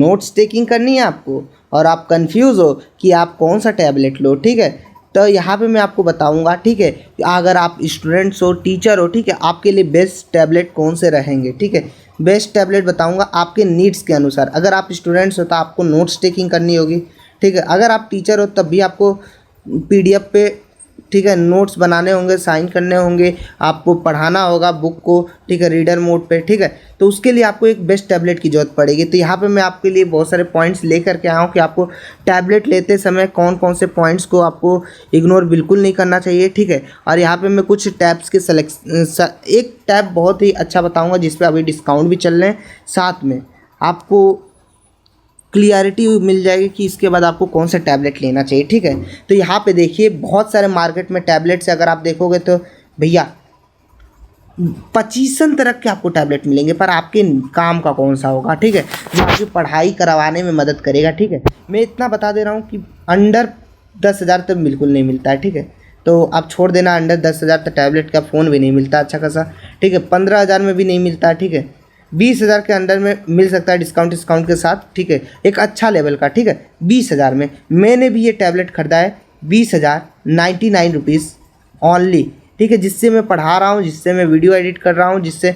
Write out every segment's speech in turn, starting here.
Notes taking करनी है आपको और आप कंफ्यूज हो कि आप कौन सा टैबलेट लो, ठीक है, तो यहाँ पे मैं आपको बताऊंगा, ठीक है, अगर आप स्टूडेंट्स हो, टीचर हो, ठीक है, आपके लिए बेस्ट टैबलेट कौन से रहेंगे, ठीक है, बेस्ट टैबलेट बताऊंगा आपके नीड्स के अनुसार। अगर आप स्टूडेंट्स हो तो आपको नोट्स टेकिंग करनी होगी, ठीक है, अगर आप टीचर हो तब भी आपको पीडीएफ पे, ठीक है, नोट्स बनाने होंगे, साइन करने होंगे, आपको पढ़ाना होगा बुक को, ठीक है, रीडर मोड पे, ठीक है, तो उसके लिए आपको एक बेस्ट टैबलेट की ज़रूरत पड़ेगी। तो यहाँ पे मैं आपके लिए बहुत सारे पॉइंट्स लेकर के आया हूँ कि आपको टैबलेट लेते समय कौन कौन से पॉइंट्स को आपको इग्नोर बिल्कुल नहीं करना चाहिए, ठीक है। और यहाँ पे मैं कुछ टैब्स के एक टैब बहुत ही अच्छा बताऊँगा जिस पर अभी डिस्काउंट भी चल रहे हैं, साथ में आपको क्लियरिटी मिल जाएगी कि इसके बाद आपको कौन सा टैबलेट लेना चाहिए, ठीक है। तो यहाँ पे देखिए बहुत सारे मार्केट में टैबलेट्स अगर आप देखोगे तो भैया 25 तरह के आपको टैबलेट मिलेंगे, पर आपके काम का कौन सा होगा, ठीक है, जो आपकी पढ़ाई करवाने में मदद करेगा, ठीक है। मैं इतना बता दे रहा हूँ कि अंडर 10,000 तक बिल्कुल नहीं मिलता है, ठीक है, तो आप छोड़ देना, अंडर 10,000 तक टैबलेट का फ़ोन भी नहीं मिलता अच्छा खासा, ठीक है, 15,000 में भी नहीं मिलता है, ठीक है, 20,000 के अंदर में मिल सकता है डिस्काउंट के साथ, ठीक है, एक अच्छा लेवल का, ठीक है। 20,000 में मैंने भी ये टैबलेट खरीदा है, 20,099 रुपीज़ ऑनली, ठीक है, जिससे मैं पढ़ा रहा हूँ, जिससे मैं वीडियो एडिट कर रहा हूँ, जिससे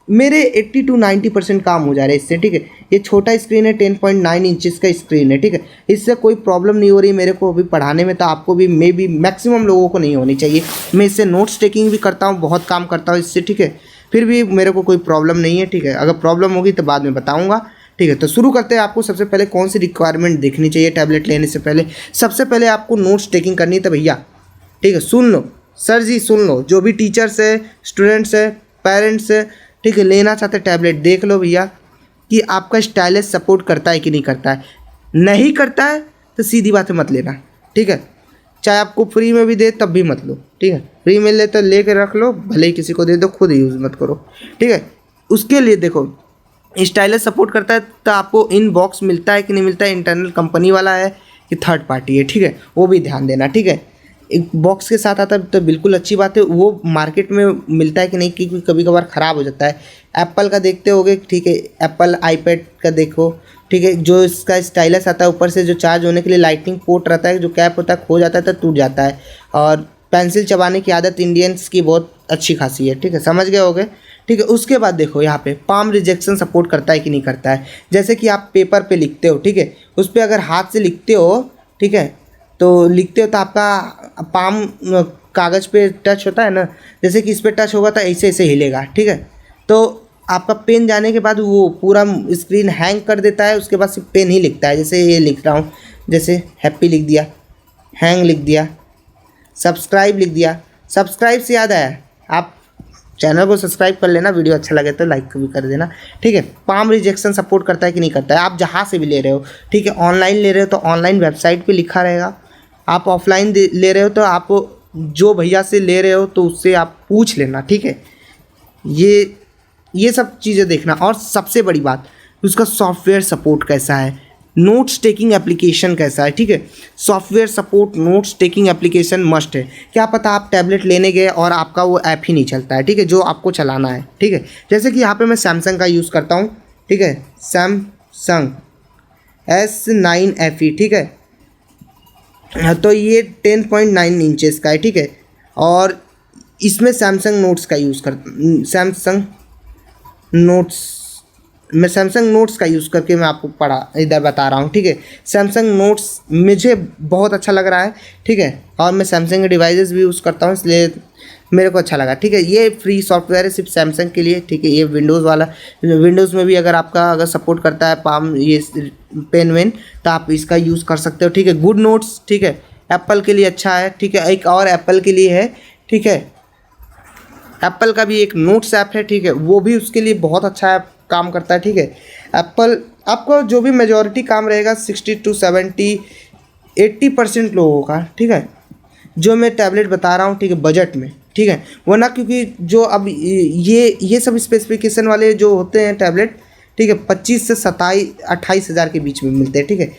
मेरे 80 to 90% काम हो जा रहा है इससे, ठीक है। ये छोटा स्क्रीन है, 10.9 इंचज़ का स्क्रीन है, ठीक है, इससे कोई प्रॉब्लम नहीं हो रही मेरे को अभी पढ़ाने में, तो आपको भी, मे भी मैक्सिमम लोगों को नहीं होनी चाहिए। मैं इससे नोट्स टेकिंग भी करता हूँ, बहुत काम करता हूँ इससे, ठीक है, फिर भी मेरे को कोई प्रॉब्लम नहीं है, ठीक है। अगर प्रॉब्लम होगी तो बाद में बताऊँगा, ठीक है। तो शुरू करते हैं। आपको सबसे पहले कौन सी रिक्वायरमेंट देखनी चाहिए टैबलेट लेने से पहले? सबसे पहले आपको नोट्स टेकिंग करनी है, तो भैया, ठीक है, सुन लो सर जी, सुन लो, जो भी टीचर्स है, स्टूडेंट्स है, पेरेंट्स है, ठीक है, लेना चाहते टैबलेट, देख लो भैया कि आपका स्टाइलस सपोर्ट करता है कि नहीं करता है। नहीं करता है तो सीधी बात है मत लेना, ठीक है, चाहे आपको फ्री में भी दे तब भी मत लो, ठीक है। फ्री में ले तो ले कर रख लो, भले ही किसी को दे दो, खुद यूज़ मत करो, ठीक है। उसके लिए देखो, स्टाइलस सपोर्ट करता है तो आपको इन बॉक्स मिलता है कि नहीं मिलता है, इंटरनल कंपनी वाला है कि थर्ड पार्टी है, ठीक है, वो भी ध्यान देना, ठीक है। एक बॉक्स के साथ आता है तो बिल्कुल अच्छी बात है, वो मार्केट में मिलता है कि नहीं, क्योंकि कभी कभार ख़राब हो जाता है। एप्पल का देखते होगे, ठीक है, एप्पल आईपैड का देखो, ठीक है, जो इसका स्टाइलस आता है ऊपर से, जो चार्ज होने के लिए लाइटनिंग पोर्ट रहता है, जो कैप होता है, खो जाता है तो टूट जाता है। और पेंसिल चबाने की आदत इंडियंस की बहुत अच्छी खासी है, ठीक है, समझ गए होगे, ठीक है। उसके बाद देखो यहाँ पे पाम रिजेक्शन सपोर्ट करता है कि नहीं करता है। जैसे कि आप पेपर पे लिखते हो, ठीक है, उस पर अगर हाथ से लिखते हो, ठीक है, तो लिखते हो तो आपका पाम कागज़ पे टच होता है ना, जैसे कि इस पर टच होगा तो ऐसे ऐसे हिलेगा, ठीक है, तो आपका पेन जाने के बाद वो पूरा स्क्रीन हैंग कर देता है, उसके बाद सिर्फ पेन ही लिखता है। जैसे ये लिख रहा हूँ, जैसे हैप्पी लिख दिया, हैंग लिख दिया, सब्सक्राइब लिख दिया। सब्सक्राइब से याद आया, आप चैनल को सब्सक्राइब कर लेना, वीडियो अच्छा लगे तो लाइक भी कर देना, ठीक है। पाम रिजेक्शन सपोर्ट करता है कि नहीं करता है। आप जहाँ से भी ले रहे हो, ठीक है, ऑनलाइन ले रहे हो तो ऑनलाइन वेबसाइट पे लिखा रहेगा, आप ऑफलाइन ले रहे हो तो आप जो भैया से ले रहे हो तो उससे आप पूछ लेना, ठीक है। ये सब चीज़ें देखना। और सबसे बड़ी बात, उसका सॉफ्टवेयर सपोर्ट कैसा है, नोट्स टेकिंग एप्लीकेशन कैसा है, ठीक है। Software support notes taking application must है। क्या पता आप टैबलेट लेने गए और आपका वो ऐप ही नहीं चलता है, ठीक है, जो आपको चलाना है, ठीक है। जैसे कि यहाँ पे मैं सैमसंग का यूज़ करता हूँ, ठीक है, सैमसंग S9FE, ठीक है, तो ये 10.9 इंचेस का है, ठीक है। और इसमें सैमसंग नोट्स का यूज़ मैं सैमसंग नोट्स का यूज़ करके मैं आपको इधर बता रहा हूँ, ठीक है। सैमसंग नोट्स मुझे बहुत अच्छा लग रहा है, ठीक है, और मैं सैमसंग के डिवाइसेस भी यूज़ करता हूँ, इसलिए मेरे को अच्छा लगा, ठीक है। ये फ्री सॉफ्टवेयर है सिर्फ सैमसंग के लिए, ठीक है। ये विंडोज़ वाला, विंडोज़ में भी अगर सपोर्ट करता है पाम ये पेन वेन, तो आप इसका यूज़ कर सकते हो, ठीक है। गुड नोट्स, ठीक है, एप्पल के लिए अच्छा है, ठीक है। एक और एप्पल के लिए है, ठीक है, एप्पल का भी एक नोट्स ऐप है, ठीक है, वो भी उसके लिए बहुत अच्छा ऐप काम करता है, ठीक है। एप्पल आपको जो भी मेजॉरिटी काम रहेगा 60 to 70 80% लोगों का, ठीक है, जो मैं टैबलेट बता रहा हूँ, ठीक है, बजट में, ठीक है, वरना क्योंकि जो अब ये सब स्पेसिफिकेशन वाले जो होते हैं टैबलेट, ठीक है, 25 से 28 हज़ार के बीच में मिलते हैं, ठीक है।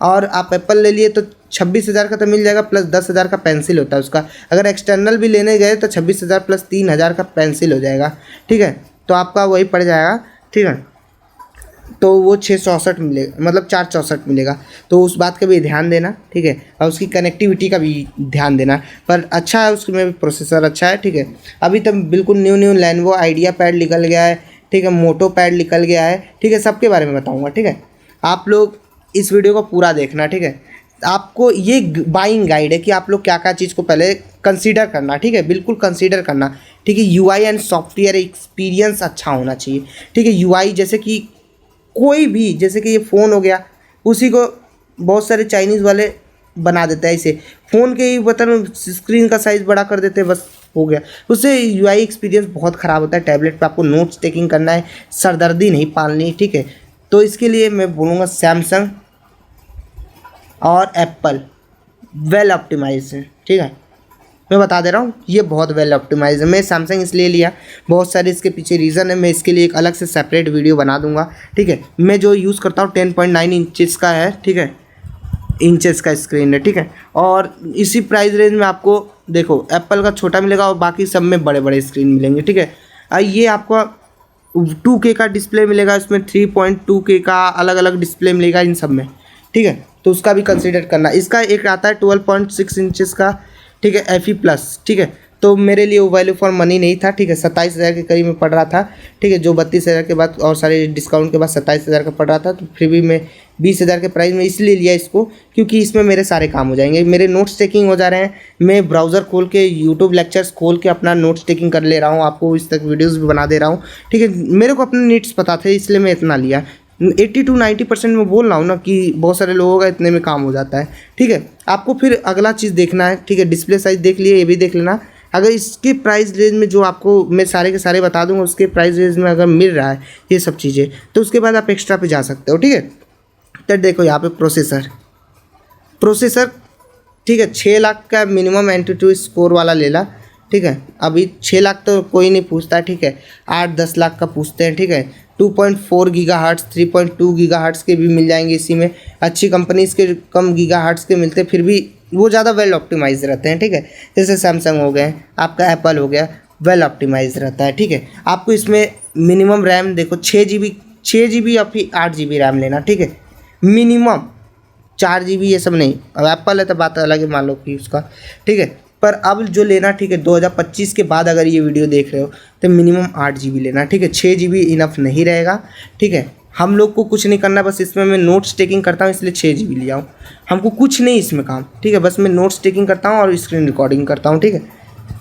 और आप एप्पल ले लिए तो 26,000 का तो मिल जाएगा, प्लस 10,000 का पेंसिल होता है उसका। अगर एक्सटर्नल भी लेने गए तो 26,000 प्लस 3,000 का पेंसिल हो जाएगा, ठीक है, तो आपका वही पड़ जाएगा, ठीक है। तो वो 664 मिलेगा, मतलब 464 मिलेगा। तो उस बात का भी ध्यान देना, ठीक है, और उसकी कनेक्टिविटी का भी ध्यान देना। पर अच्छा है, उसमें भी प्रोसेसर अच्छा है, ठीक है। अभी तक बिल्कुल न्यू लेनोवो आइडिया पैड निकल गया है, ठीक है, मोटो पैड निकल गया है, ठीक है, सबके बारे में बताऊँगा, ठीक है। आप लोग इस वीडियो को पूरा देखना, ठीक है। आपको ये बाइंग गाइड है कि आप लोग क्या क्या चीज़ को पहले कंसीडर करना, ठीक है, बिल्कुल कंसीडर करना, ठीक है। यूआई एंड सॉफ्टवेयर एक्सपीरियंस अच्छा होना चाहिए, ठीक है। यूआई जैसे कि कोई भी, जैसे कि ये फ़ोन हो गया, उसी को बहुत सारे चाइनीज़ वाले बना देते हैं ऐसे, फ़ोन के ही बटन स्क्रीन का साइज़ बड़ा कर देते हैं, बस हो गया। उससे यूआई एक्सपीरियंस बहुत ख़राब होता है। टैबलेट पे आपको नोट्स टेकिंग करना है, सरदर्दी नहीं पालनी, ठीक है। तो इसके लिए मैं बोलूँगा सैमसंग और एप्पल वेल ऑप्टिमाइज है, ठीक है। मैं बता दे रहा हूँ ये बहुत वेल ऑप्टिमाइज है। मैं सैमसंग इसलिए लिया, बहुत सारे इसके पीछे रीज़न है, मैं इसके लिए एक अलग से सेपरेट वीडियो बना दूंगा, ठीक है। मैं जो यूज़ करता हूँ 10.9 इंचेस का है, ठीक है, इंचेस का स्क्रीन है, ठीक है। और इसी प्राइस रेंज में आपको देखो एप्पल का छोटा मिलेगा और बाकी सब में बड़े बड़े स्क्रीन मिलेंगे, ठीक है। ये आपको 2K का डिस्प्ले मिलेगा, इसमें 3.2K का अलग अलग डिस्प्ले मिलेगा इन सब में, ठीक है। तो उसका भी कंसीडर करना। इसका एक आता है 12.6 इंचेस का, ठीक है, FE+, ठीक है। तो मेरे लिए वो वैल्यू फॉर मनी नहीं था, ठीक है। 27,000 के करीब में पड़ रहा था, ठीक है, जो 32,000 के बाद और सारे डिस्काउंट के बाद 27,000 का पड़ रहा था। तो फिर भी मैं 20,000 के प्राइस में इसलिए लिया इसको, क्योंकि इसमें मेरे सारे काम हो जाएंगे, मेरे नोट्स टेकिंग हो जा रहे हैं। मैं ब्राउज़र खोल के यूट्यूब लेक्चर्स खोल के अपना नोट्स टेकिंग कर ले रहा हूँ, आपको इस तक वीडियोज़ भी बना दे रहा हूँ, ठीक है। मेरे को अपने नीड्स पता थे, इसलिए मैं इतना लिया। 80 to 90% में बोल रहा हूँ ना कि बहुत सारे लोगों का इतने में काम हो जाता है, ठीक है। आपको फिर अगला चीज़ देखना है, ठीक है। डिस्प्ले साइज़ देख लिए, ये भी देख लेना। अगर इसके प्राइस रेंज में जो आपको मैं सारे के सारे बता दूंगा, उसके प्राइस रेंज में अगर मिल रहा है ये सब चीज़ें, तो उसके बाद आप एक्स्ट्रा पे जा सकते हो, ठीक है। तो देखो यहाँ पे प्रोसेसर, ठीक है, 6 लाख का मिनिमम एंट्री स्कोर वाला ले ला, ठीक है। अभी 6 लाख तो कोई नहीं पूछता है, ठीक है, 8-10 लाख का पूछते हैं, ठीक है। 2.4 गीगाहर्ट्ज़ 3.2 गीगाहर्ट्ज़ के भी मिल जाएंगे इसी में। अच्छी कंपनीज़ के कम गीगाहर्ट्ज़ के मिलते हैं, फिर भी वो ज़्यादा वेल ऑप्टिमाइज रहते हैं, ठीक है। जैसे सैमसंग हो गए, आपका एप्पल हो गया, वेल ऑप्टिमाइज रहता है, ठीक है। आपको इसमें मिनिमम रैम देखो 6 GB या फिर 8 GB रैम लेना, ठीक है, मिनिमम। 4 GB ये सब नहीं। अब एप्पल है तो बात अलग है, मान लो कि उसका, ठीक है। पर अब जो लेना, ठीक है, 2025 के बाद अगर ये वीडियो देख रहे हो तो मिनिमम 8 GB लेना, ठीक है। 6 GB इनफ नहीं रहेगा, ठीक है। हम लोग को कुछ नहीं करना, बस इसमें मैं नोट्स टेकिंग करता हूँ इसलिए 6 GB लिया हूँ। हमको कुछ नहीं इसमें काम, ठीक है, बस मैं नोट्स टेकिंग करता हूँ और स्क्रीन रिकॉर्डिंग करता हूँ, ठीक है,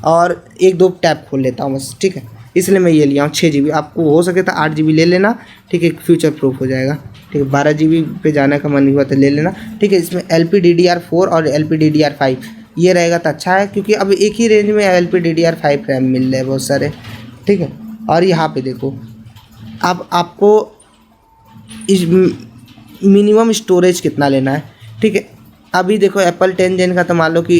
और 1-2 टैब खोल लेता हूँ बस, ठीक है। इसलिए मैं ये लिया हूँ 6 GB। आपको हो सके तो 8 GB ले लेना, ठीक है, फ्यूचर प्रूफ हो जाएगा, ठीक है। 12 GB पे जाने का मन हुआ तो ले लेना, ठीक है। इसमें LPDDR4 और LPDDR5 ये रहेगा तो अच्छा है, क्योंकि अब एक ही रेंज में LPDDR5 रैम मिल रहे हैं बहुत सारे, ठीक है। और यहाँ पे देखो, अब आपको इस मिनिमम स्टोरेज कितना लेना है, ठीक है। अभी देखो एप्पल 10 Gen का तो मान लो कि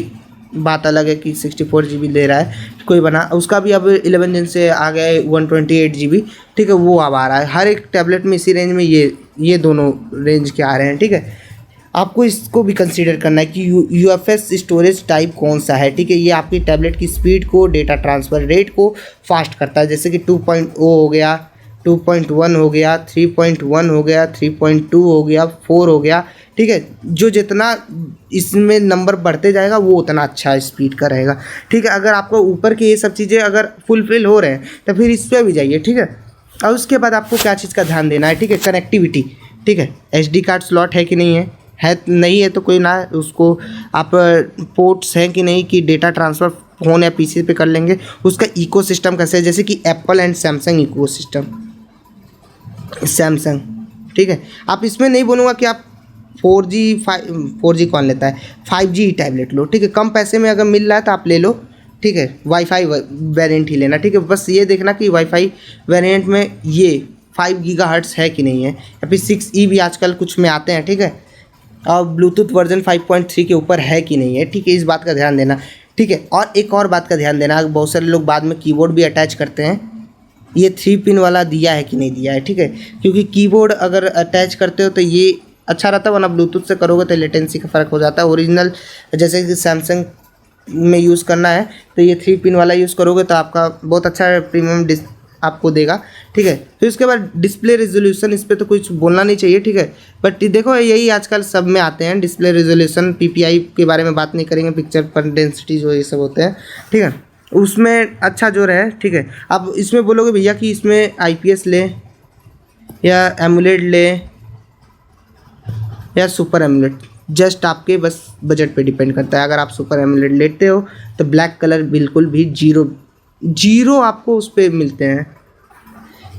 बात अलग है कि 64 GB दे रहा है, कोई बना उसका भी अब 11 Gen से आ गया है 128 GB, ठीक है, वो अब आ रहा है। हर एक टैबलेट में इसी रेंज में ये दोनों रेंज के आ रहे हैं, ठीक है। आपको इसको भी कंसीडर करना है कि UFS स्टोरेज टाइप कौन सा है, ठीक है। ये आपकी टैबलेट की स्पीड को, डेटा ट्रांसफ़र रेट को फास्ट करता है, जैसे कि 2.0 हो गया, 2.1 हो गया, 3.1 हो गया, 3.2 हो गया, 4 हो गया, ठीक है। जो जितना इसमें नंबर बढ़ते जाएगा वो उतना अच्छा स्पीड का रहेगा, ठीक है। अगर आपको ऊपर की ये सब चीज़ें अगर फुलफिल हो रहे हैं तो फिर इस पर भी जाइए, ठीक है। और उसके बाद आपको क्या चीज़ का ध्यान देना है, ठीक है, कनेक्टिविटी, ठीक है। SD कार्ड स्लॉट है कि नहीं है, नहीं है तो कोई ना, उसको आप पोर्ट्स हैं कि नहीं कि डेटा ट्रांसफ़र फ़ोन या PC पे कर लेंगे। उसका इकोसिस्टम कैसे है, जैसे कि Apple and Samsung ecosystem, Samsung, ठीक है। आप इसमें नहीं बोलूँगा कि आप 4G कौन लेता है, 5G टैबलेट लो, ठीक है। कम पैसे में अगर मिल रहा है तो आप ले लो, ठीक है। वाईफाई वेरिएंट ही लेना, ठीक है। बस ये देखना कि वाईफाई वेरिएंट में ये 5 गीगाहर्ट्ज़ है कि नहीं है, या फिर 6E भी आजकल कुछ में आते हैं, ठीक है। और ब्लूटूथ वर्जन 5.3 के ऊपर है कि नहीं है, ठीक है, इस बात का ध्यान देना, ठीक है। और एक और बात का ध्यान देना, बहुत सारे लोग बाद में कीबोर्ड भी अटैच करते हैं, ये 3 पिन वाला दिया है कि नहीं दिया है, ठीक है। क्योंकि कीबोर्ड अगर अटैच करते हो तो ये अच्छा रहता है, वरना ब्लूटूथ से करोगे तो लेटेंसी का फ़र्क हो जाता है। ओरिजिनल जैसे कि सैमसंग में यूज़ करना है तो ये 3 पिन वाला यूज़ करोगे तो आपका बहुत अच्छा प्रीमियम आपको देगा, ठीक है। फिर उसके बाद डिस्प्ले रेजोल्यूशन, इस पर तो कुछ बोलना नहीं चाहिए, ठीक है। बट देखो यही आजकल सब में आते हैं, डिस्प्ले रेजोल्यूशन, पीपीआई के बारे में बात नहीं करेंगे, पिक्चर पर डेंसिटी जो ये सब होते हैं, ठीक है। उसमें अच्छा जो रहे, ठीक है। अब इसमें बोलोगे भैया कि इसमें आईपीएस ले या एमुलेट ले या सुपर एमुलेट, जस्ट आपके बस बजट पे डिपेंड करता है। अगर आप सुपर एमुलेट लेते हो तो ब्लैक कलर बिल्कुल भी जीरो आपको उस पर मिलते हैं।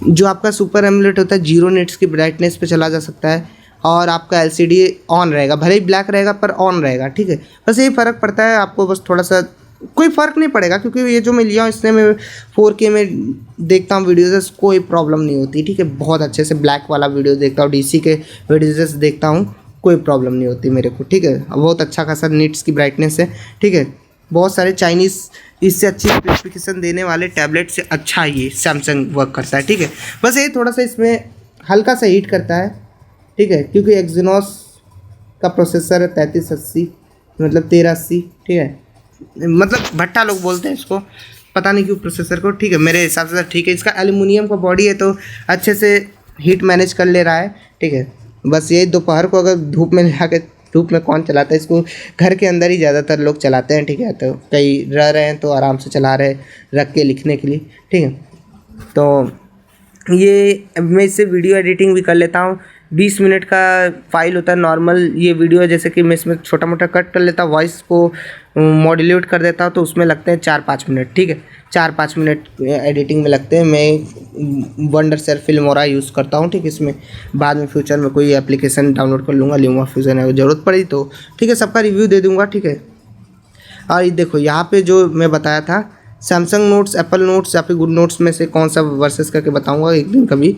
जो आपका सुपर एमुलेट होता है 0 निट्स की ब्राइटनेस पे चला जा सकता है और आपका एलसीडी ऑन रहेगा, भले ही ब्लैक रहेगा पर ऑन रहेगा, ठीक है। बस यही फ़र्क पड़ता है आपको, बस थोड़ा सा कोई फ़र्क नहीं पड़ेगा, क्योंकि ये जो मैं लिया हूँ इससे मैं 4K में देखता हूँ वीडियोज़, कोई प्रॉब्लम नहीं होती, ठीक है। बहुत अच्छे से ब्लैक वाला वीडियो देखता हूँ, डीसी के वीडियोज़ देखता हूँ, कोई प्रॉब्लम नहीं होती मेरे को, ठीक है। बहुत अच्छा खासा निट्स की ब्राइटनेस है, ठीक है। बहुत सारे चाइनीज़ इससे अच्छी स्पेसिफिकेशन देने वाले टैबलेट से अच्छा ये सैमसंग वर्क करता है, ठीक है। बस ये थोड़ा सा इसमें हल्का सा हीट करता है, ठीक है, क्योंकि एक्जिनोस का प्रोसेसर है 3380, मतलब 1380, ठीक है। मतलब भट्टा लोग बोलते हैं इसको, पता नहीं क्यों प्रोसेसर को, ठीक है। मेरे हिसाब से ठीक है, इसका एल्युमिनियम का बॉडी है तो अच्छे से हीट मैनेज कर ले रहा है, ठीक है। बस यही दोपहर को अगर धूप में लगा के, धूप में कौन चलाता है इसको, घर के अंदर ही ज़्यादातर लोग चलाते हैं, ठीक है। तो कहीं रह रहे हैं तो आराम से चला रहे, रख के लिखने के लिए, ठीक है। तो ये मैं इससे वीडियो एडिटिंग भी कर लेता हूँ। 20 मिनट का फाइल होता है नॉर्मल ये वीडियो, जैसे कि मैं इसमें छोटा मोटा कट कर लेता हूँ, वॉइस को मॉड्यूलेट कर देता हूँ, तो उसमें लगते हैं 4-5 मिनट, ठीक है। 4-5 मिनट एडिटिंग में लगते हैं। मैं वंडरशेयर फिल्मोरा यूज़ करता हूँ, ठीक है। इसमें बाद में फ्यूचर में कोई एप्लीकेशन डाउनलोड कर लूँगा, लूँगा फ्यूजन है, ज़रूरत पड़ी तो, ठीक है। सबका रिव्यू दे दूँगा, ठीक है। और ये देखो यहाँ पे जो मैं बताया था सैमसंग नोट्स, एप्पल नोट्स या फिर गुड नोट्स में से कौन सा वर्सेस करके बताऊंगा एक दिन कभी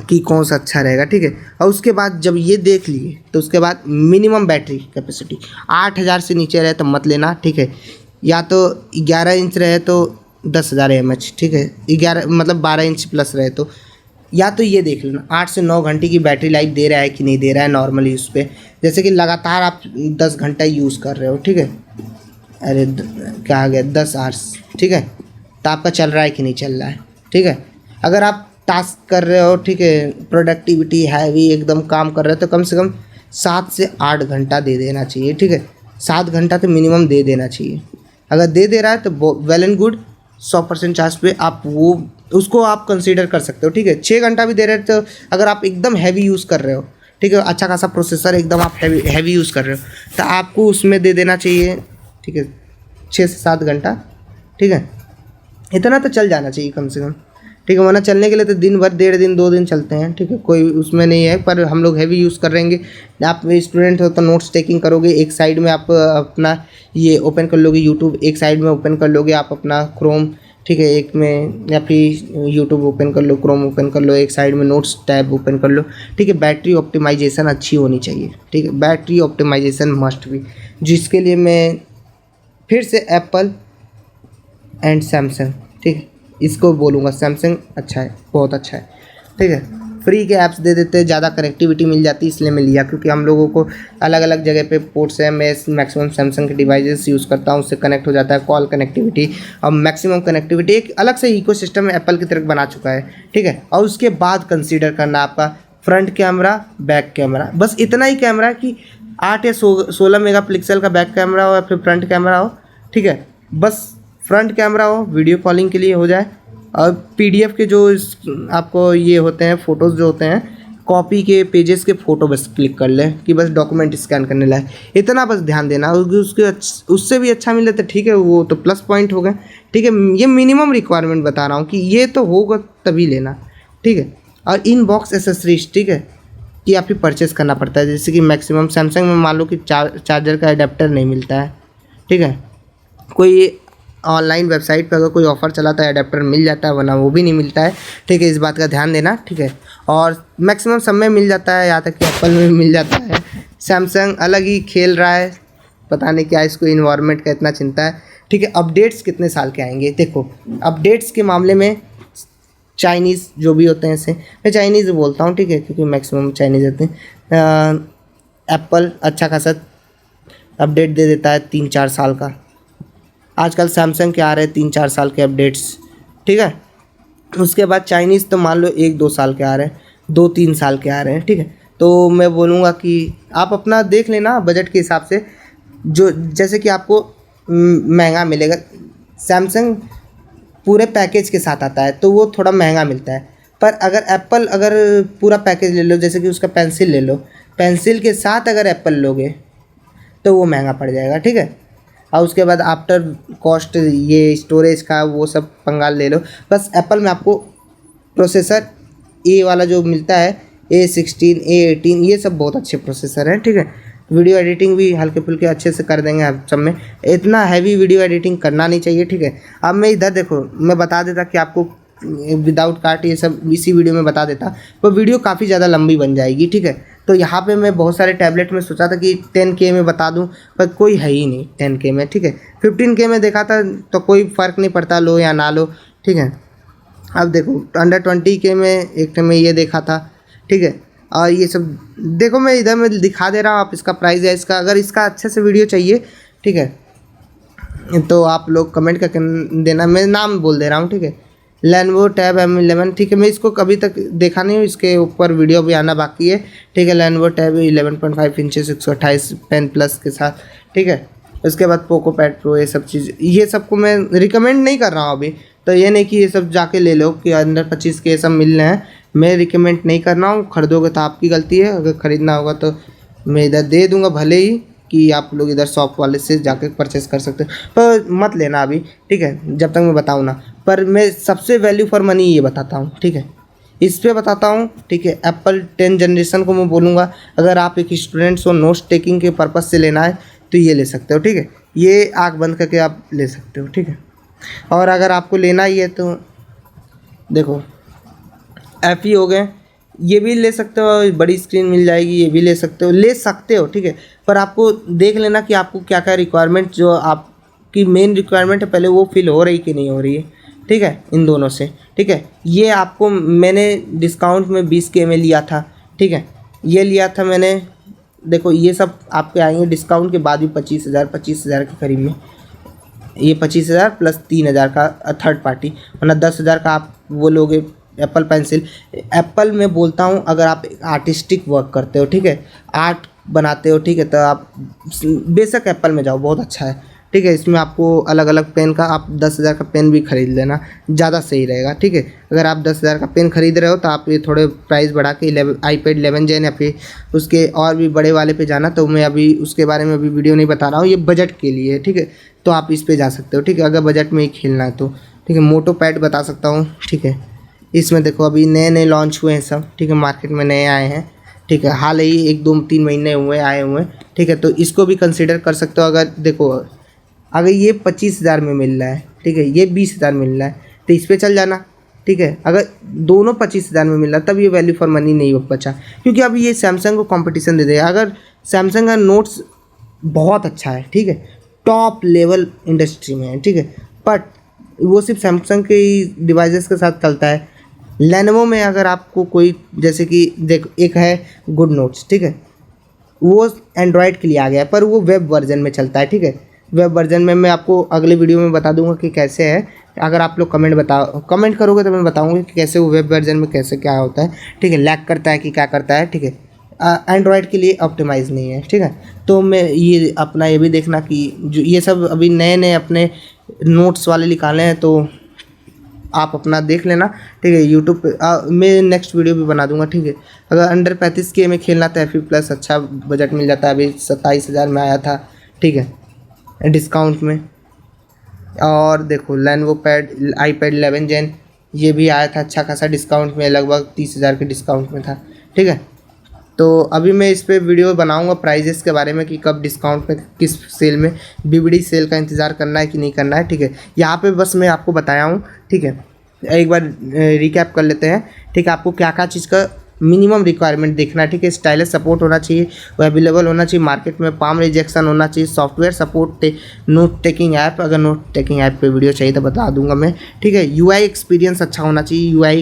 कि कौन सा अच्छा रहेगा, ठीक है। और उसके बाद जब ये देख लिए तो उसके बाद मिनिमम बैटरी कैपेसिटी 8000 से नीचे रहे तो मत लेना, ठीक है। या तो 11 इंच रहे तो 10,000 mAh, ठीक है। 11 मतलब 12 इंच प्लस रहे तो, या तो ये देख लेना 8 से 9 घंटे की बैटरी लाइफ दे रहा है कि नहीं दे रहा है नॉर्मल यूज़ पे। जैसे कि लगातार आप 10 घंटा यूज़ कर रहे हो, ठीक है, अरे क्या आ गया 10 आवर्स, ठीक है, तो आपका चल रहा है कि नहीं चल रहा है, ठीक है। अगर आप टास्क कर रहे हो, ठीक है, प्रोडक्टिविटी हैवी एकदम काम कर रहे हो तो कम से कम 7 से 8 घंटा दे देना चाहिए, ठीक है। 7 घंटा तो मिनिमम दे देना चाहिए। अगर दे रहा है तो वेल एंड गुड, 100% चार्ज पे आप वो उसको आप कंसीडर कर सकते हो, ठीक है। 6 घंटा भी दे रहे हो तो अगर आप एकदम हैवी यूज़ कर रहे हो, ठीक है, अच्छा खासा प्रोसेसर एकदम आप हैवी यूज़ कर रहे हो तो आपको उसमें दे देना चाहिए, ठीक है, 6 से 7 घंटा, ठीक है। इतना तो चल जाना चाहिए कम से कम, ठीक है। वरना चलने के लिए तो दिन भर, 1.5 दिन 2 दिन चलते हैं, ठीक है, कोई उसमें नहीं है। पर हम लोग हैवी यूज़ कर रहेंगे, आप स्टूडेंट हो तो नोट्स टेकिंग करोगे, एक साइड में आप अपना ये ओपन कर लोगे यूट्यूब, एक साइड में ओपन कर लोगे आप अपना क्रोम, ठीक है, एक में, या फिर यूट्यूब ओपन कर लो, क्रोम ओपन कर लो, एक साइड में नोट्स टैब ओपन कर लो, ठीक है। बैटरी ऑप्टिमाइजेशन अच्छी होनी चाहिए, ठीक है, बैटरी ऑप्टिमाइजेशन मस्ट भी, जिसके लिए मैं फिर से एप्पल एंड सैमसंग, ठीक है, इसको बोलूँगा। सैमसंग अच्छा है, बहुत अच्छा है, ठीक है। फ्री के ऐप्स दे देते हैं, ज़्यादा कनेक्टिविटी मिल जाती है, इसलिए मैं लिया, क्योंकि हम लोगों को अलग अलग जगह पे पोर्ट्स है। मैं मैक्सिमम सैमसंग के डिवाइसेस यूज़ करता हूँ, उससे कनेक्ट हो जाता है, कॉल कनेक्टिविटी और मैक्सिमम कनेक्टिविटी एक अलग से इकोसिस्टम एप्पल की तरफ बना चुका है, ठीक है। और उसके बाद कंसीडर करना आपका फ्रंट कैमरा, बैक कैमरा, बस इतना ही कैमरा कि 8 या 16 मेगापिक्सल का बैक कैमरा हो या फिर फ्रंट कैमरा हो, ठीक है। बस फ्रंट कैमरा हो, वीडियो कॉलिंग के लिए हो जाए, और पीडीएफ के जो आपको ये होते हैं फ़ोटोज़ जो होते हैं, कॉपी के पेजेस के फ़ोटो बस क्लिक कर ले कि बस डॉक्यूमेंट स्कैन करने लाए, इतना बस ध्यान देना। उसके उससे भी अच्छा मिले तो ठीक है, वो तो प्लस पॉइंट हो गए, ठीक है। ये मिनिमम रिक्वायरमेंट बता रहा हूँ कि ये तो होगा तभी लेना, ठीक है। और इन बॉक्स एसेसरीज, ठीक है, कि आप ही परचेस करना पड़ता है। जैसे कि मैक्सिमम सैमसंग में मान लो कि चार्जर का एडेप्टर नहीं मिलता है, ठीक है। कोई ऑनलाइन वेबसाइट पर अगर कोई ऑफ़र चलाता है एडेप्टर मिल जाता है, वरना वो भी नहीं मिलता है, ठीक है। इस बात का ध्यान देना, ठीक है। और मैक्सिमम सब में मिल जाता है, यहाँ तक कि एप्पल में भी मिल जाता है। सैमसंग अलग ही खेल रहा है, पता नहीं क्या इसको इन्वायरमेंट का इतना चिंता है, ठीक है। अपडेट्स कितने साल के आएंगे, देखो अपडेट्स के मामले में चाइनीज़ जो भी होते हैं, इसे मैं चाइनीज़ बोलता हूँ, ठीक है, क्योंकि मैक्सिमम चाइनीज़ होते हैं। एप्पल अच्छा खासा अपडेट दे देता है 3-4 साल का। आजकल सैमसंग के आ रहे हैं 3-4 साल के अपडेट्स, ठीक है। उसके बाद चाइनीज़ तो मान लो 1-2 साल के आ रहे हैं, 2-3 साल के आ रहे हैं, ठीक है। तो मैं बोलूँगा कि आप अपना देख लेना बजट के हिसाब से, जो जैसे कि आपको महंगा मिलेगा। सैमसंग पूरे पैकेज के साथ आता है तो वो थोड़ा महंगा मिलता है, पर अगर एप्पल अगर पूरा पैकेज ले लो, जैसे कि उसका पेंसिल ले लो, पेंसिल के साथ अगर एप्पल लोगे तो वो महंगा पड़ जाएगा, ठीक है। और उसके बाद आफ्टर कॉस्ट ये स्टोरेज का वो सब पंगाल ले लो। बस एप्पल में आपको प्रोसेसर ए वाला जो मिलता है, A16 A18, ये सब बहुत अच्छे प्रोसेसर हैं, ठीक है। वीडियो एडिटिंग भी हल्के फुल्के अच्छे से कर देंगे आप सब में, इतना हैवी वीडियो एडिटिंग करना नहीं चाहिए, ठीक है। अब मैं इधर देखो, मैं बता देता कि आपको विदाउट कार्ट ये सब इसी वीडियो में बता देता, तो वीडियो काफ़ी ज़्यादा लंबी बन जाएगी, ठीक है। तो यहाँ पे मैं बहुत सारे टैबलेट में सोचा था कि 10K में बता दूँ, पर कोई है ही नहीं 10K में, ठीक है। 15K में देखा था तो कोई फ़र्क नहीं पड़ता लो या ना लो, ठीक है। अब देखो अंडर 20K में एक में ये देखा था, ठीक है। और ये सब देखो मैं इधर में दिखा दे रहा हूँ, आप इसका प्राइस है इसका, अगर इसका अच्छे से वीडियो चाहिए, ठीक है, तो आप लोग कमेंट करके देना, मैं नाम बोल दे रहा हूँ, ठीक है। लेनोवो टैब M11, ठीक है। मैं इसको कभी तक देखा नहीं हूँ, इसके ऊपर वीडियो भी आना बाकी है, ठीक है। Lenovo tab 11.5 inches 128 pen plus के साथ, ठीक है। उसके बाद पोको पैड प्रो, ये सब चीज़, ये सबको मैं रिकमेंड नहीं कर रहा हूँ अभी, तो ये नहीं कि ये सब जाके ले लो कि अंडर 25 के सब मिल रहे हैं, मैं रिकमेंड नहीं कर रहा हूँ। खरीदोगे तो आपकी गलती है, अगर ख़रीदना होगा तो मैं इधर दे दूँगा, भले ही कि आप लोग इधर शॉप वाले से जाके परचेस कर सकते हो, पर मत लेना अभी, ठीक है, जब तक मैं बताऊँ ना। पर मैं सबसे वैल्यू फॉर मनी ये बताता हूँ, ठीक है, इस पे बताता हूँ, ठीक है। एप्पल 10 जनरेशन को मैं बोलूँगा, अगर आप एक स्टूडेंट्स हो, नोट्स टेकिंग के पर्पज़ से लेना है तो ये ले सकते हो, ठीक है। ये आँख बंद करके आप ले सकते हो, ठीक है। और अगर आपको लेना ही है तो देखो FE हो गए, ये भी ले सकते हो, बड़ी स्क्रीन मिल जाएगी, ये भी ले सकते हो, ठीक है। पर आपको देख लेना कि आपको क्या क्या रिक्वायरमेंट, जो आपकी मेन रिक्वायरमेंट है पहले वो फिल हो रही कि नहीं हो रही है, ठीक है, इन दोनों से, ठीक है। ये आपको मैंने डिस्काउंट में 20K में लिया था, ठीक है, ये लिया था मैंने। देखो ये सब आपके आएंगे डिस्काउंट के बाद भी 25,000 के करीब में, ये 25,000 प्लस 3,000 का थर्ड पार्टी, वरना 10,000 का आप वो लोगे एप्पल पेंसिल। एप्पल में बोलता हूँ, अगर आप आर्टिस्टिक वर्क करते हो, ठीक है, आर्ट बनाते हो, ठीक है, तो आप बेशक एप्पल में जाओ, बहुत अच्छा है, ठीक है। इसमें आपको अलग अलग पेन का, आप 10,000 का पेन भी खरीद लेना, ज़्यादा सही रहेगा, ठीक है। अगर आप 10,000 का पेन खरीद रहे हो तो आप ये थोड़े प्राइस बढ़ा के iPad 11 Gen या फिर उसके और भी बड़े वाले पे जाना, तो मैं अभी उसके बारे में अभी वीडियो नहीं बता रहा हूँ, ये बजट के लिए है, ठीक है। तो आप इस पे जा सकते हो, ठीक है, अगर बजट में ही खेलना है तो, ठीक है। मोटो पैड बता सकता हूँ, ठीक है। इसमें देखो अभी नए नए लॉन्च हुए हैं सब, ठीक है, मार्केट में नए आए हैं, ठीक है, हाल ही 1-2-3 महीने आए हुए हैं, ठीक है। तो इसको भी कंसिडर कर सकते हो। अगर देखो अगर ये 25,000 में मिल रहा है, ठीक है, ये 20,000 मिल रहा है, तो इस पर चल जाना, ठीक है। अगर दोनों 25,000 में मिल रहा तब ये वैल्यू फॉर मनी नहीं बचा, क्योंकि अभी ये सैमसंग को कंपटीशन दे देगा। अगर सैमसंग का नोट्स बहुत अच्छा है, ठीक है, टॉप लेवल इंडस्ट्री में है, ठीक है, बट वो सिर्फ सैमसंग के डिवाइसेस के साथ चलता है। लेनोवो में अगर आपको कोई, जैसे कि देखो एक है गुड नोट्स, ठीक है, वो एंड्रॉयड के लिए आ गया है, पर वो वेब वर्जन में चलता है, ठीक है। वेब वर्जन में मैं आपको अगले वीडियो में बता दूंगा कि कैसे है। अगर आप लोग कमेंट करोगे तो मैं बताऊंगा कि कैसे वो वेब वर्जन में कैसे क्या होता है, ठीक है, लैग करता है कि क्या करता है, ठीक है। एंड्रॉयड के लिए ऑप्टिमाइज़ नहीं है, ठीक है। तो मैं ये अपना ये भी देखना कि जो ये सब अभी नए नए अपने नोट्स वाले निकाले हैं, तो आप अपना देख लेना, ठीक है। यूट्यूब पे मैं नेक्स्ट वीडियो भी बना दूंगा, ठीक है। अगर अंडर 35K में खेलना तो FE प्लस अच्छा बजट मिल जाता है, अभी 27,000 में आया था, ठीक है, डिस्काउंट में। और देखो लेनोवो पैड iPad 11 Gen, ये भी आया था अच्छा खासा डिस्काउंट में, लगभग 30,000 के डिस्काउंट में था, ठीक है। तो अभी मैं इस पर वीडियो बनाऊंगा प्राइजेस के बारे में कि कब डिस्काउंट में, किस सेल में, BBD सेल का इंतज़ार करना है कि नहीं करना है, ठीक है। यहाँ पे बस मैं आपको बताया हूँ, ठीक है। एक बार रिकैप कर लेते हैं, ठीक है। आपको क्या क्या चीज़ का मिनिमम रिक्वायरमेंट देखना है, ठीक है। स्टाइलस सपोर्ट होना चाहिए, वो अवेलेबल होना चाहिए मार्केट में, पाम रिजेक्शन होना चाहिए, software support, note taking app, अगर नोट टेकिंग ऐप पे वीडियो चाहिए तो बता दूंगा मैं, ठीक है। UI एक्सपीरियंस अच्छा होना चाहिए, UI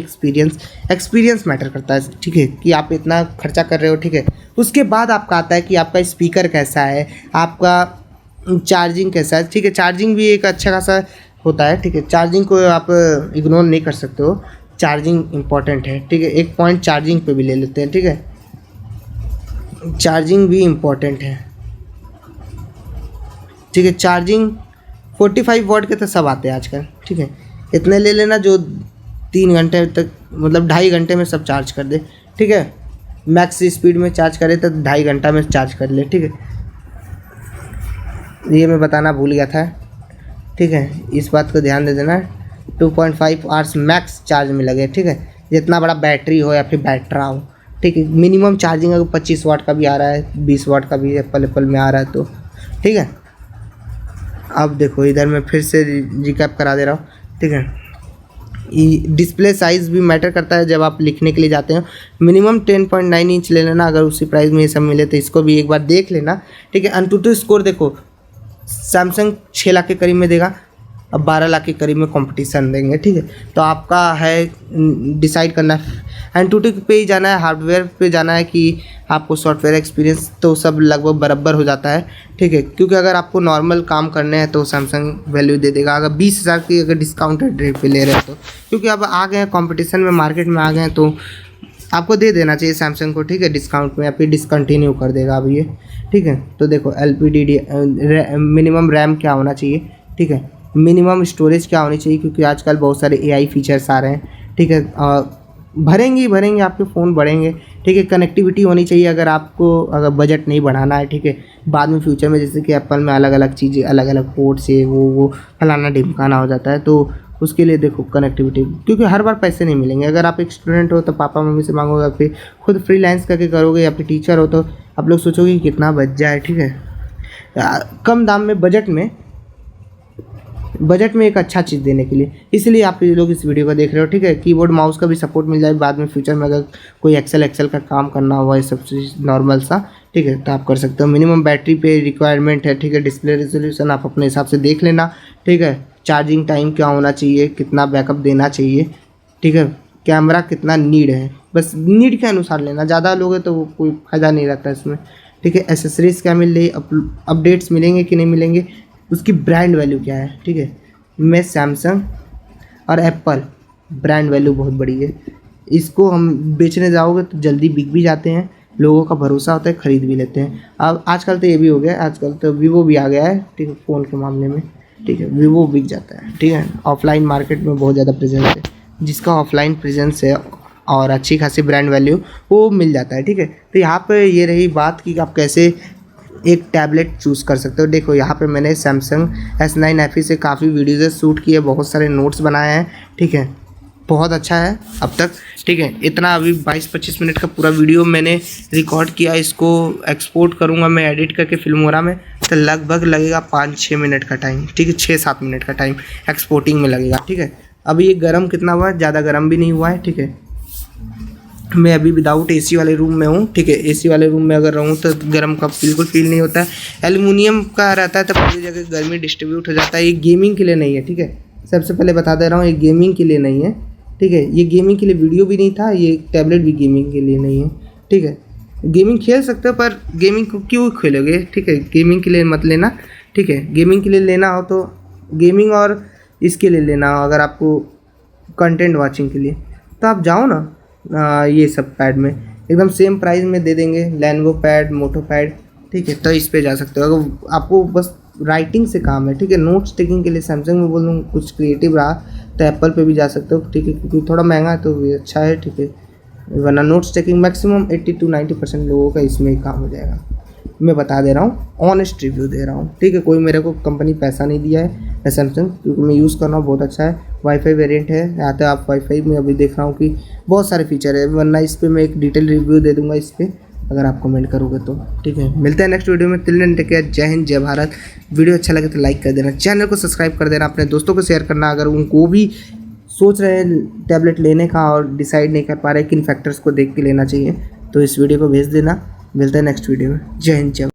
एक्सपीरियंस मैटर करता है, ठीक है, कि आप इतना खर्चा कर रहे हो, ठीक है। उसके बाद आपका आता है कि आपका स्पीकर कैसा है, आपका चार्जिंग कैसा है, ठीक है। चार्जिंग भी एक अच्छा खासा होता है, ठीक है। चार्जिंग को आप इग्नोर नहीं कर सकते हो, चार्जिंग इम्पॉर्टेंट है, ठीक है। एक पॉइंट चार्जिंग पे भी ले लेते हैं, ठीक है। चार्जिंग भी इम्पॉर्टेंट है, ठीक है। चार्जिंग 45 वॉट के तो सब आते हैं आजकल, ठीक है। इतने ले लेना जो 3 घंटे तक, मतलब 2.5 घंटे में सब चार्ज कर दे, ठीक है। मैक्स स्पीड में चार्ज करे तो 2.5 घंटा में चार्ज कर ले, ठीक है। ये मैं बताना भूल गया था, ठीक है। इस बात को ध्यान दे देना। 2.5 आवर्स मैक्स चार्ज में लगे, ठीक है। जितना बड़ा बैटरी हो या फिर बैटरा हो, ठीक है। मिनिमम चार्जिंग अगर 25 वाट का भी आ रहा है, 20 वाट का भी एप्पल में आ रहा है तो, ठीक है। अब देखो इधर मैं फिर से रिकैप करा दे रहा हूँ, ठीक है। डिस्प्ले साइज़ भी मैटर करता है जब आप लिखने के लिए जाते हो। मिनिमम 10.9 इंच ले लेना, अगर उसी प्राइस में ये सब मिले तो इसको भी एक बार देख लेना, ठीक है। AnTuTu स्कोर देखो, सैमसंग 6 लाख के करीब में देगा, अब 12 लाख के करीब में कंपटीशन देंगे, ठीक है। तो आपका है डिसाइड करना है, AnTuTu पे ही जाना है, हार्डवेयर पे जाना है कि आपको सॉफ्टवेयर एक्सपीरियंस, तो सब लगभग बराबर हो जाता है, ठीक है। क्योंकि अगर आपको नॉर्मल काम करने हैं तो सैमसंग वैल्यू दे देगा, अगर 20,000 की अगर डिस्काउंटेड रेट पे ले रहे हैं तो, क्योंकि अब आ गए हैं कंपटीशन में, मार्केट में आ गए हैं, तो आपको दे देना चाहिए सैमसंग को, ठीक है, डिस्काउंट में, या फिर डिसकंटिन्यू कर देगा अब ये, ठीक है। तो देखो LPDD मिनिमम रैम क्या होना चाहिए, ठीक है। मिनिमम स्टोरेज क्या होनी चाहिए, क्योंकि आजकल बहुत सारे AI फीचर्स आ रहे हैं, ठीक है। भरेंगे ही भरेंगे, आपके फ़ोन बढ़ेंगे, ठीक है। कनेक्टिविटी होनी चाहिए, अगर बजट नहीं बढ़ाना है, ठीक है। बाद में फ्यूचर में जैसे कि एप्पल में अलग अलग चीज़ें, अलग अलग पोर्ट से वो फलाना ढिमकाना हो जाता है, तो उसके लिए देखो कनेक्टिविटी, क्योंकि हर बार पैसे नहीं मिलेंगे। अगर आप एक स्टूडेंट हो तो पापा मम्मी से मांगोगे, या फिर खुद फ्रीलांस करके करोगे, या फिर टीचर हो तो आप लोग सोचोगे कि कितना बच जाए, ठीक है। कम दाम में बजट में एक अच्छा चीज़ देने के लिए, इसलिए आप लोग इस वीडियो को देख रहे हो, ठीक है। कीबोर्ड माउस का भी सपोर्ट मिल जाए बाद में फ्यूचर में, अगर कोई एक्सेल का काम करना हुआ, ये सब चीज़ नॉर्मल सा, ठीक है, तो आप कर सकते हो। मिनिमम बैटरी पे रिक्वायरमेंट है, ठीक है। डिस्प्ले रेजोल्यूशन आप अपने हिसाब से देख लेना, ठीक है। चार्जिंग टाइम क्या होना चाहिए, कितना बैकअप देना चाहिए, ठीक है। कैमरा कितना नीड है, बस नीड के अनुसार लेना, ज़्यादा लोगे तो कोई फ़ायदा नहीं रहता इसमें, ठीक है। एसेसरीज क्या मिल रही, अपडेट्स मिलेंगे कि नहीं मिलेंगे, उसकी ब्रांड वैल्यू क्या है, ठीक है। मैं सैमसंग और एप्पल ब्रांड वैल्यू बहुत बड़ी है, इसको हम बेचने जाओगे तो जल्दी बिक भी जाते हैं, लोगों का भरोसा होता है, ख़रीद भी लेते हैं। अब आजकल तो ये भी हो गया, आजकल तो वीवो भी आ गया है, ठीक है, फ़ोन के मामले में, ठीक है। वीवो बिक जाता है, ठीक है। ऑफलाइन मार्केट में बहुत ज़्यादा प्रेजेंस है, जिसका ऑफलाइन प्रेजेंस है और अच्छी खासी ब्रांड वैल्यू, वो मिल जाता है, ठीक है। तो यहाँ पे ये रही बात कि आप कैसे एक टैबलेट चूज़ कर सकते हो। देखो यहाँ पे मैंने सैमसंग S9 FE से काफ़ी वीडियोज़ शूट किए, बहुत सारे नोट्स बनाए हैं, ठीक है। बहुत अच्छा है अब तक, ठीक है। इतना अभी 22-25 मिनट का पूरा वीडियो मैंने रिकॉर्ड किया, इसको एक्सपोर्ट करूँगा मैं एडिट करके फिल्मोरा में, तो लगभग लगेगा 5-6 मिनट का टाइम, ठीक है। 6-7 मिनट का टाइम एक्सपोर्टिंग में लगेगा, ठीक है। अभी ये गर्म कितना हुआ है, ज़्यादा गर्म भी नहीं हुआ है, ठीक है। मैं अभी विदाउट AC वाले रूम में हूँ, ठीक है। AC वाले रूम में अगर रहूँ तो गर्म का बिल्कुल फील नहीं होता है। एल्युमिनियम का रहता है तो पूरी जगह गर्मी डिस्ट्रीब्यूट हो जाता है। ये गेमिंग के लिए नहीं है, ठीक है। सबसे पहले बता दे रहा हूँ, ये गेमिंग के लिए नहीं है, ठीक है। ये गेमिंग के लिए वीडियो भी नहीं था, ये टैबलेट भी गेमिंग के लिए नहीं है, ठीक है। गेमिंग खेल सकते हो पर गेमिंग को क्यों खेलोगे, ठीक है। गेमिंग के लिए मत लेना, ठीक है। गेमिंग के लिए लेना हो तो गेमिंग और इसके लिए लेना हो, अगर आपको कंटेंट वॉचिंग के लिए, तो आप जाओ ना ये सब पैड में, एकदम सेम प्राइस में दे देंगे, लैनवो पैड, मोटो पैड, ठीक है। तो इस पे जा सकते हो अगर आपको बस राइटिंग से काम है, ठीक है। नोट्स टेकिंग के लिए सैमसंग में बोल दूँ, कुछ क्रिएटिव रहा तो एप्पल पे भी जा सकते हो, ठीक है, क्योंकि थोड़ा महंगा है तो ये अच्छा है, ठीक है। वरना नोट्स टेकिंग मैक्सिमम 80-90% लोगों का इसमें ही काम हो जाएगा। मैं बता दे रहा हूँ, ऑनेस्ट रिव्यू दे रहा हूँ, ठीक है। कोई मेरे को कंपनी पैसा नहीं दिया है सैमसंग, क्योंकि मैं यूज़ कर रहा हूँ, बहुत अच्छा है। वाईफाई वेरिएंट है, यहाँ तो आप वाईफाई में अभी देख रहा हूँ कि बहुत सारे फीचर है, वरना इस पर मैं एक डिटेल रिव्यू दे दूँगा इस पर, अगर आप कमेंट करोगे तो, ठीक है। मिलते हैं नेक्स्ट वीडियो में, टिल देन टेक केयर, जय हिंद, जय भारत। वीडियो अच्छा लगे तो लाइक कर देना, चैनल को सब्सक्राइब कर देना, अपने दोस्तों को शेयर करना, अगर उनको भी सोच रहे हैं टैबलेट लेने का और डिसाइड नहीं कर पा रहे किन फैक्टर्स को देख के लेना चाहिए, तो इस वीडियो को भेज देना। मिलते हैं नेक्स्ट वीडियो में, जय हिंद, जय।